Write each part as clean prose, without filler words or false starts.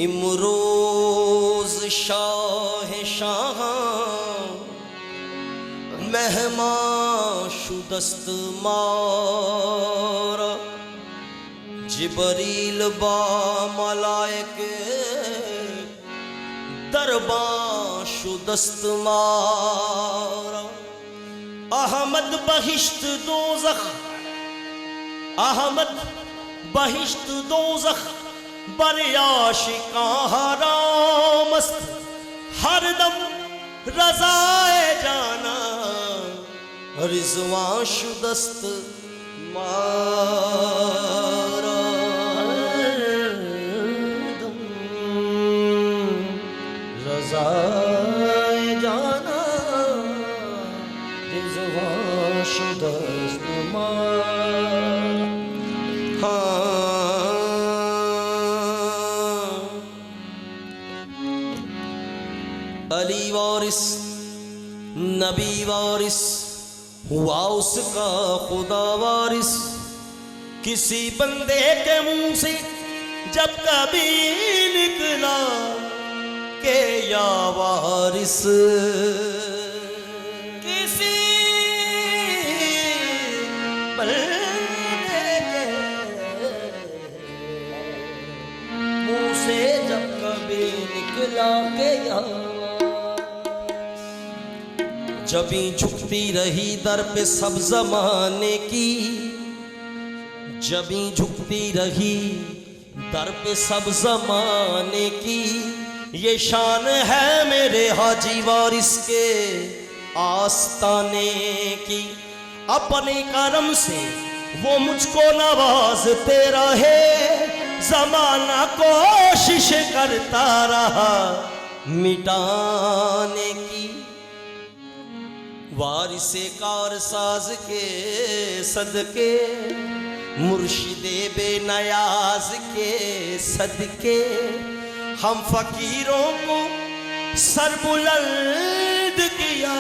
इमरोज शाह शाह मेहमान शुदस्त मारा जिबरील बा मलाइक दरबा शुदस्त मारा अहमद बहिश्त दोज़ख अहमद बहिश्त दोज़ख बरियाशिका हरामस्त हरदम रज़ाए जाना रिज़वां शुदस्त मारा हरदम रज़ाए जाना रिज़वां शुदस्त मारा। अली वारिस नबी वारिस हुआ उसका खुदा वारिस किसी बंदे के मुंह से जब कभी निकला के या वारिस किसी बंदे के मुंह से जब कभी निकला के या जबी झुकती रही दर पे सब जमाने की जबी झुकती रही दर पे सब जमाने की ये शान है मेरे हाजी वारिस के आस्ताने की। अपने करम से वो मुझको नवाजते रहे जमाना कोशिश करता रहा मिटाने की। वारिसे कारसाज के सदके मुर्शिदे बेनयाज के सदके हम फकीरों को सरबुलंद किया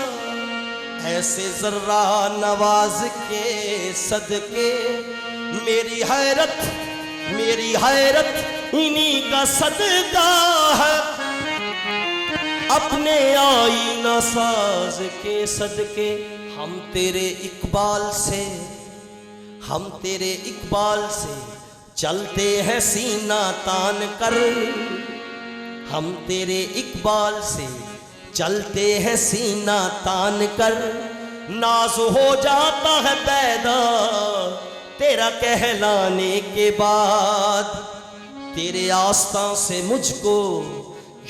ऐसे जर्रा नवाज के सदके। मेरी हैरत इन्हीं का सदका है अपने आईना साज के सदके। हम तेरे इकबाल से चलते हैं सीना तान कर हम तेरे इकबाल से चलते हैं सीना तान कर। नाज हो जाता है पैदा तेरा कहलाने के बाद तेरे आस्था से मुझको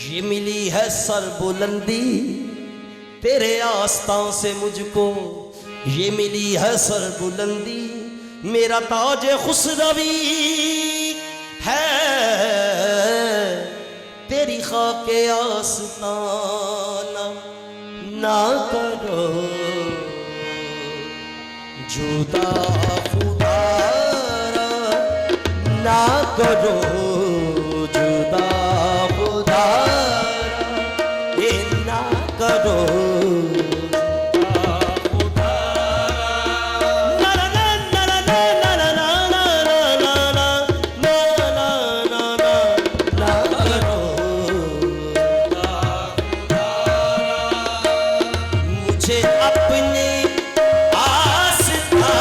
ये मिली है सरबुलंदी तेरे आस्था से मुझको ये मिली है सरबुलंदी। मेरा ताज खुसरवी है तेरी खाके आस्ताना ना करो जुदा खुदारा ना करो जुदा करो मुझे अपने आस्था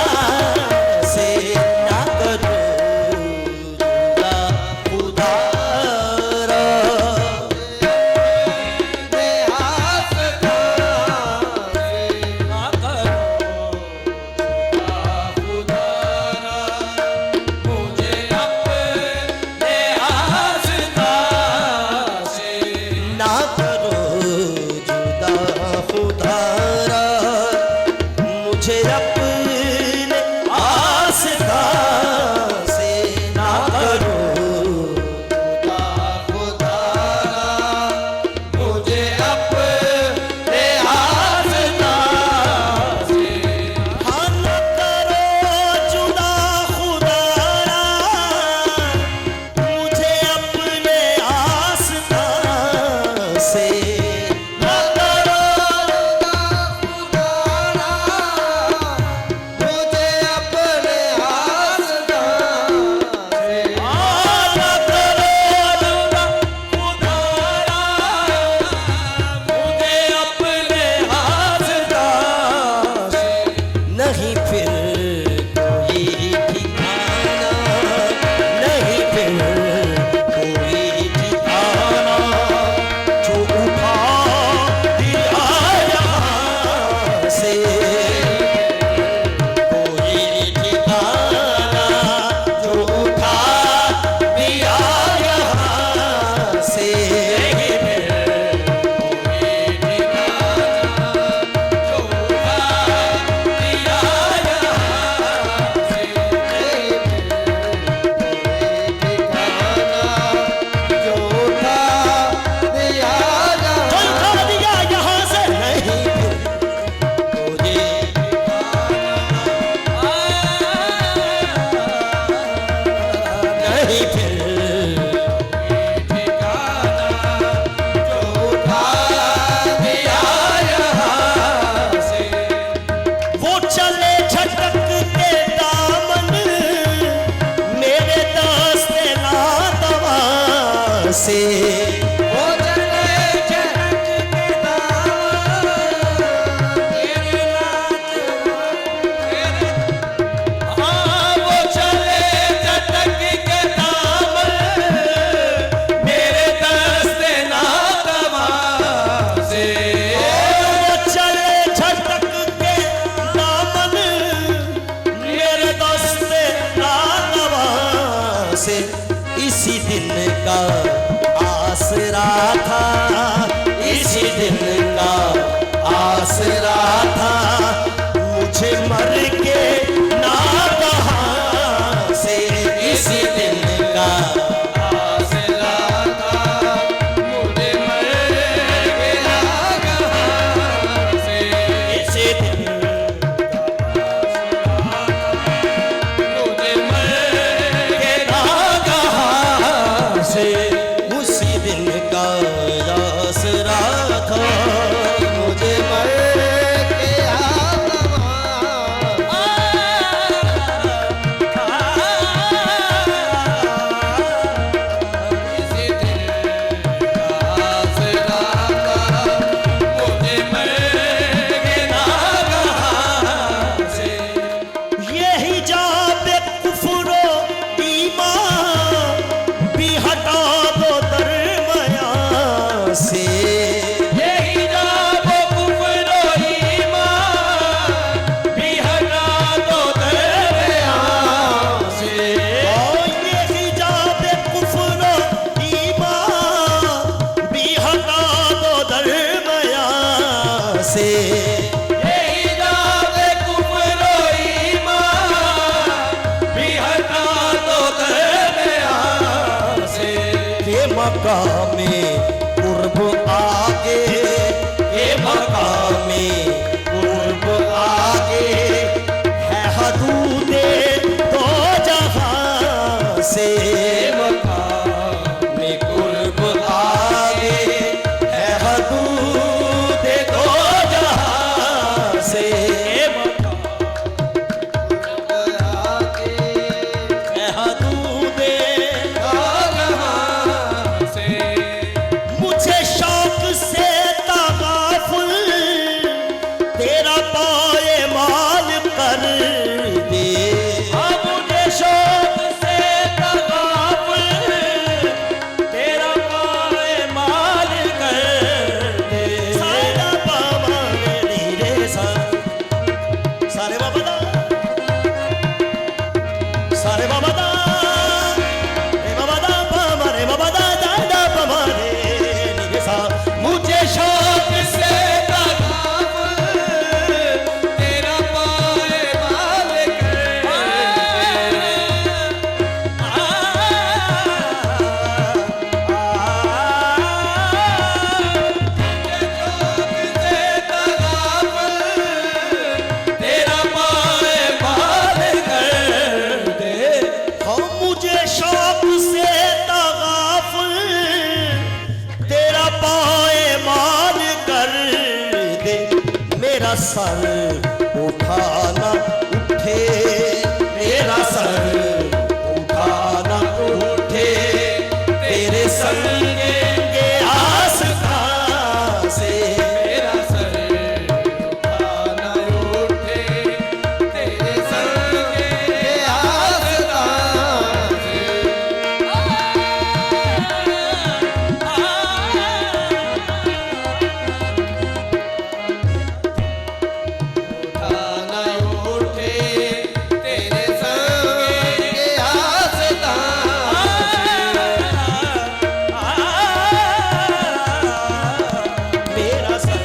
से ना करो जुदा खुदारा आसरा था, मुझे मर के ना कहाँ से इसी दिन का आसरा था, मुझे मर के ना कहाँ से इसी दिन मुझे मर के ना कहाँ से उसी दिन का आसरा था, मुझे मर के इसी दिन का आसरा था, मुझे मर के ना कहाँ से यही जाबे कुफ्रो ईमान भी हटा दो दरमया से, यही जाबो कुफ्रो ईमान भी हटा दो दरमियान से और यही जाबे कुफ्रो ईमान भी हटा दो दरमया से, यही जाबे कुफ्रो ईमान भी हटा दो दरमियान से के मकामे कुर्ब आगे, के मकामे कुर्ब आगे है हदूदे दो जहां से, मकाम में कुर्ब आगे है हदूदे दो जहां से, है हदूदे मुझे शौक से तगाफुल तेरा पाए माल कर दे, मुझे शौक से तगाफुल तेरा पाए माल कर दे सारा बाबा रे सा सारे बाबा दा सारे बाबा दा रे बाबा दा बाबा रे बाबा दा दा दा बाबा रे नी सा मुझे शौक से तगाफुल तेरा पाए माल कर दे मुझे शौक से तगाफुल तेरा पाए माल कर दे हम मुझे शौक से तगाफुल तेरा पाए माल कर दे, मेरा सर उठाना उठे, मेरा सर उठाना उठे तेरे संगे आस्था से, तेरा सर उठाना उठे तेरे संग के आस्तान से उठाना उठे तेरे संग के आस्तान मेरा सर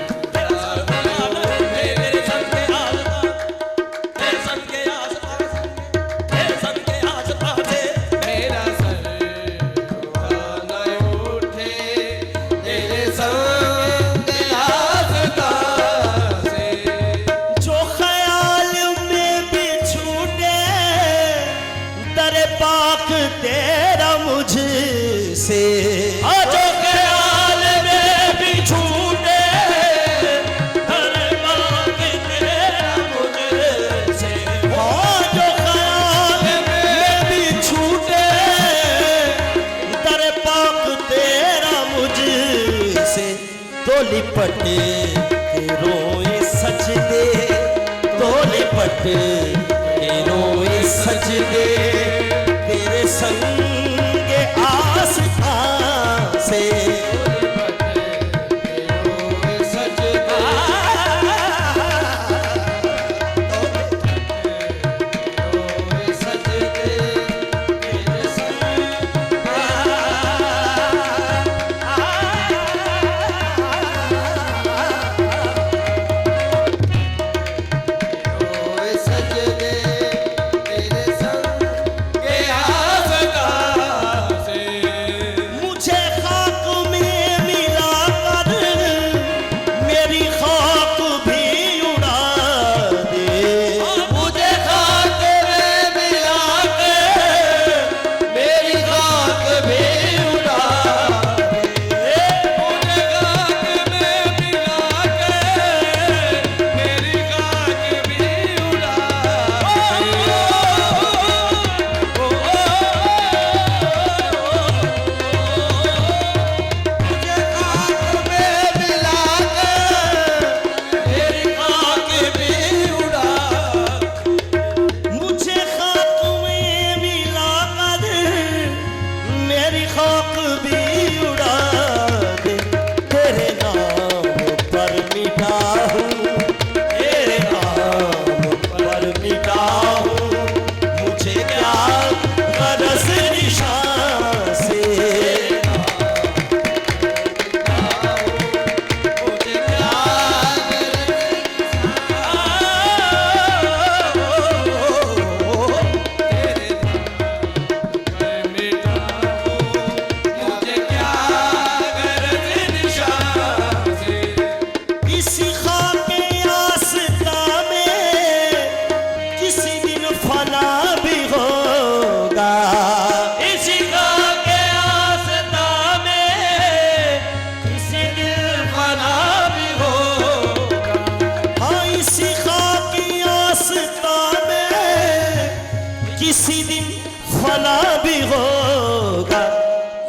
तेरे संग के तेरे संग के तेरे संग के आस्था से मेरा सर उठाना उठे तेरे संग के आस्था से जो ख्याल में भी छूटे दर पाक तेरा मुझसे, जो ख्याल में भी छूटे दरबार तेरा मुझसे हाँ जो ख्याल में भी छूटे दर पाक तेरा मुझसे, तो लिपट के रोए सजदे, तो लिपट के रोए सजदे तेरे संगे आस्था से, खाक भी उड़ा दे, तेरे नाम पर मिटा हूँ, तेरे नाम पर मिटा हूँ। मुझे क्या गरज निशान से, मुझे क्या इसी खाके आस्था में किसी दिन फना भी होगा, इसी के आस्था में किसी दिन फना भी होगा। हाँ इसी खाके आस्था में किसी दिन फना भी होगा।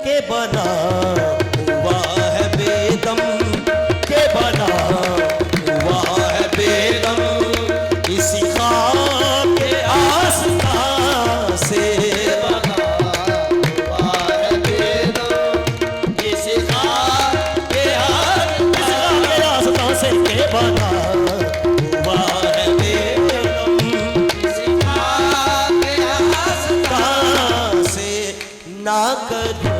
के बना हुआ है बेदम, के बना हुआ है बेदम, इसी खाके आस्था से बना हुआ है बेदम, इसी खाके आस्था से के बना हुआ है बेदम, इसी खाके आस्था से ना करो